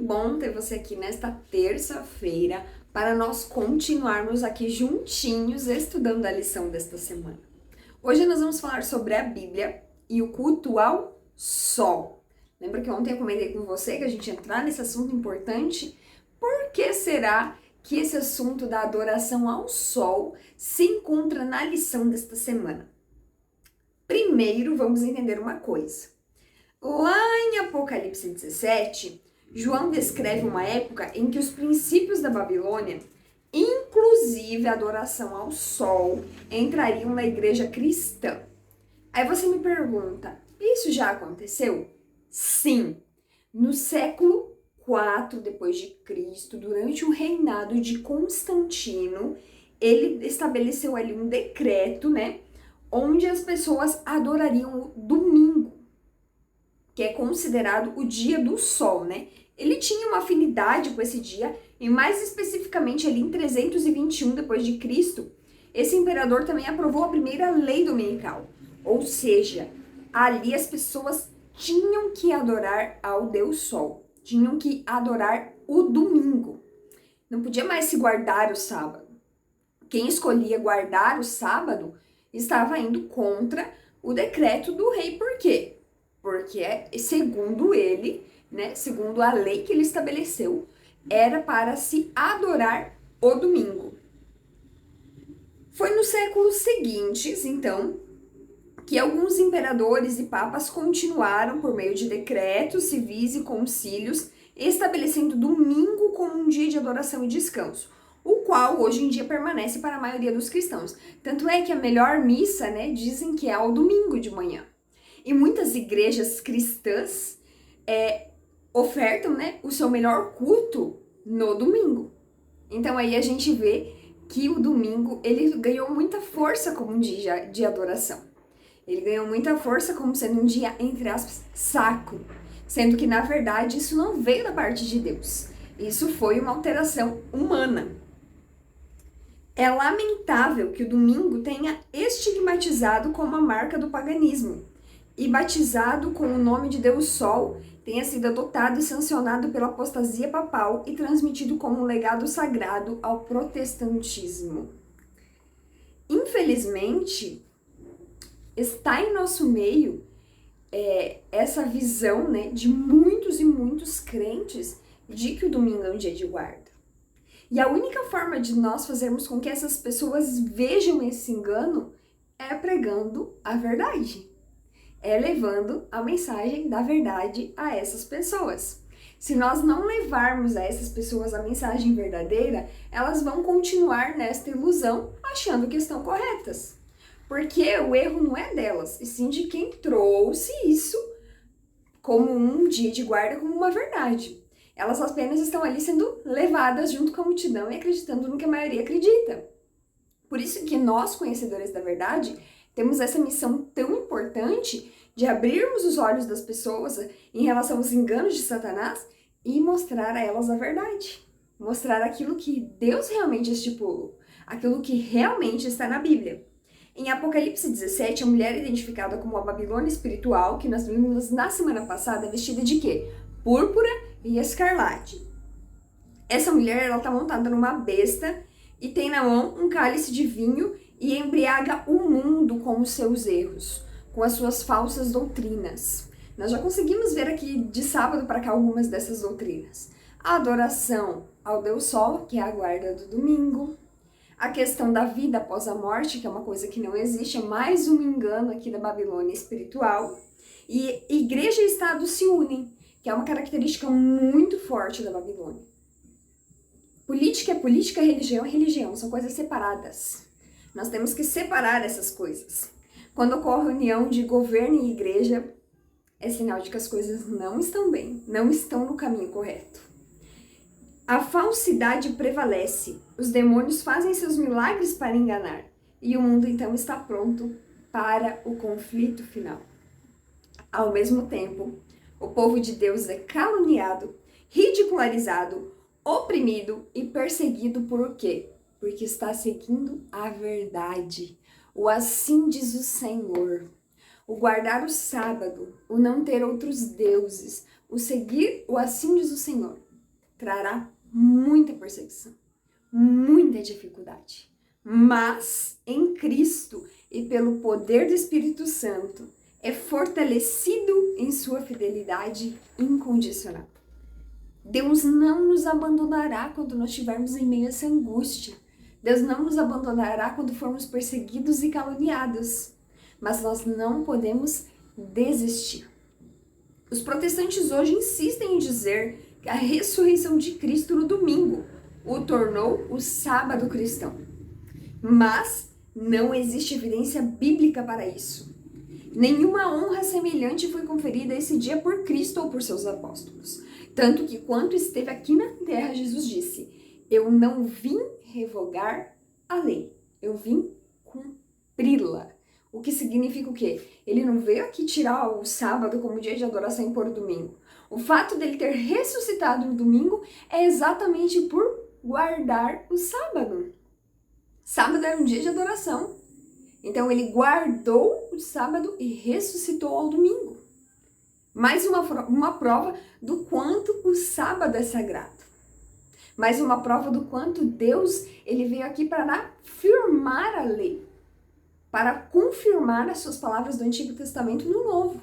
bom ter você aqui nesta terça-feira para nós continuarmos aqui juntinhos estudando a lição desta semana. Hoje nós vamos falar sobre a Bíblia e o culto ao sol. Lembra que ontem eu comentei com você que a gente ia entrar nesse assunto importante? Por que será que esse assunto da adoração ao sol se encontra na lição desta semana? Primeiro, vamos entender uma coisa. Lá em Apocalipse 17, João descreve uma época em que os princípios da Babilônia, inclusive a adoração ao sol, entrariam na igreja cristã. Aí você me pergunta, isso já aconteceu? Sim. No século 4 depois de Cristo, durante o reinado de Constantino, ele estabeleceu ali um decreto, onde as pessoas adorariam o domingo, que é considerado o dia do sol, Ele tinha uma afinidade com esse dia, e mais especificamente ali em 321 depois de Cristo, esse imperador também aprovou a primeira lei dominical. Ou seja, ali as pessoas tinham que adorar ao Deus Sol, tinham que adorar o domingo. Não podia mais se guardar o sábado. Quem escolhia guardar o sábado estava indo contra o decreto do rei. Por quê? Porque, segundo ele, segundo a lei que ele estabeleceu, era para se adorar o domingo. Foi nos séculos seguintes, então, que alguns imperadores e papas continuaram, por meio de decretos civis e concílios, estabelecendo domingo como um dia de adoração e descanso, o qual hoje em dia permanece para a maioria dos cristãos. Tanto é que a melhor missa, dizem que é ao domingo de manhã. E muitas igrejas cristãs ofertam, o seu melhor culto no domingo. Então aí a gente vê que o domingo, ele ganhou muita força como um dia de adoração. Ele ganhou muita força como sendo um dia, entre aspas, sacro. Sendo que, na verdade, isso não veio da parte de Deus. Isso foi uma alteração humana. É lamentável que o domingo tenha estigmatizado como a marca do paganismo e batizado com o nome de Deus Sol tenha sido adotado e sancionado pela apostasia papal e transmitido como um legado sagrado ao protestantismo. Infelizmente, está em nosso meio essa visão de muitos e muitos crentes de que o domingo é um dia de guarda. E a única forma de nós fazermos com que essas pessoas vejam esse engano é pregando a verdade. É levando a mensagem da verdade a essas pessoas. Se nós não levarmos a essas pessoas a mensagem verdadeira, elas vão continuar nesta ilusão, achando que estão corretas. Porque o erro não é delas, e sim de quem trouxe isso como um dia de guarda, como uma verdade. Elas apenas estão ali sendo levadas junto com a multidão e acreditando no que a maioria acredita. Por isso que nós, conhecedores da verdade, temos essa missão tão importante de abrirmos os olhos das pessoas em relação aos enganos de Satanás e mostrar a elas a verdade. Mostrar aquilo que Deus realmente estipulou, aquilo que realmente está na Bíblia. Em Apocalipse 17, a mulher é identificada como a Babilônia espiritual, que nós vimos na semana passada, vestida de quê? Púrpura e escarlate. Essa mulher, ela está montada numa besta e tem na mão um cálice de vinho e embriaga o mundo com os seus erros, com as suas falsas doutrinas. Nós já conseguimos ver aqui de sábado para cá algumas dessas doutrinas. A adoração ao Deus Sol, que é a guarda do domingo. A questão da vida após a morte, que é uma coisa que não existe, é mais um engano aqui da Babilônia espiritual. E igreja e Estado se unem, que é uma característica muito forte da Babilônia. Política é política, religião é religião, são coisas separadas. Nós temos que separar essas coisas. Quando ocorre união de governo e igreja, é sinal de que as coisas não estão bem, não estão no caminho correto. A falsidade prevalece, os demônios fazem seus milagres para enganar, e o mundo então está pronto para o conflito final. Ao mesmo tempo, o povo de Deus é caluniado, ridicularizado, oprimido e perseguido por quê? Porque está seguindo a verdade. O assim diz o Senhor. O guardar o sábado, o não ter outros deuses, o seguir o assim diz o Senhor. trará muita perseguição, muita dificuldade. Mas em Cristo e pelo poder do Espírito Santo é fortalecido em sua fidelidade incondicional. Deus não nos abandonará quando nós estivermos em meio a essa angústia. Deus não nos abandonará quando formos perseguidos e caluniados. Mas nós não podemos desistir. Os protestantes hoje insistem em dizer que a ressurreição de Cristo no domingo o tornou o sábado cristão. Mas não existe evidência bíblica para isso. Nenhuma honra semelhante foi conferida esse dia por Cristo ou por seus apóstolos. Tanto que, quando esteve aqui na terra, Jesus disse: eu não vim revogar a lei, eu vim cumpri-la. O que significa o quê? Ele não veio aqui tirar o sábado como dia de adoração e pôr o domingo. O fato dele ter ressuscitado no domingo é exatamente por guardar o sábado. Sábado era um dia de adoração. Então ele guardou o sábado e ressuscitou ao domingo. Mais uma prova do quanto o sábado é sagrado. Mais uma prova do quanto Deus ele veio aqui para afirmar a lei, para confirmar as suas palavras do Antigo Testamento no Novo.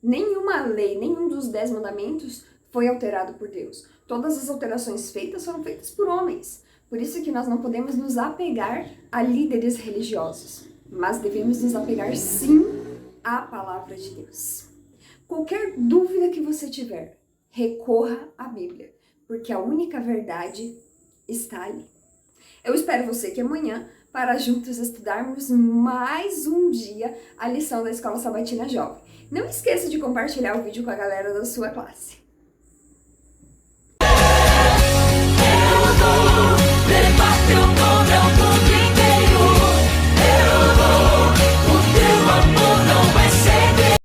Nenhuma lei, nenhum dos 10 mandamentos foi alterado por Deus. Todas as alterações feitas foram feitas por homens. Por isso que nós não podemos nos apegar a líderes religiosos, mas devemos nos apegar sim à palavra de Deus. Qualquer dúvida que você tiver, recorra à Bíblia, porque a única verdade está ali. Eu espero você aqui amanhã para juntos estudarmos mais um dia a lição da Escola Sabatina Jovem. Não esqueça de compartilhar o vídeo com a galera da sua classe.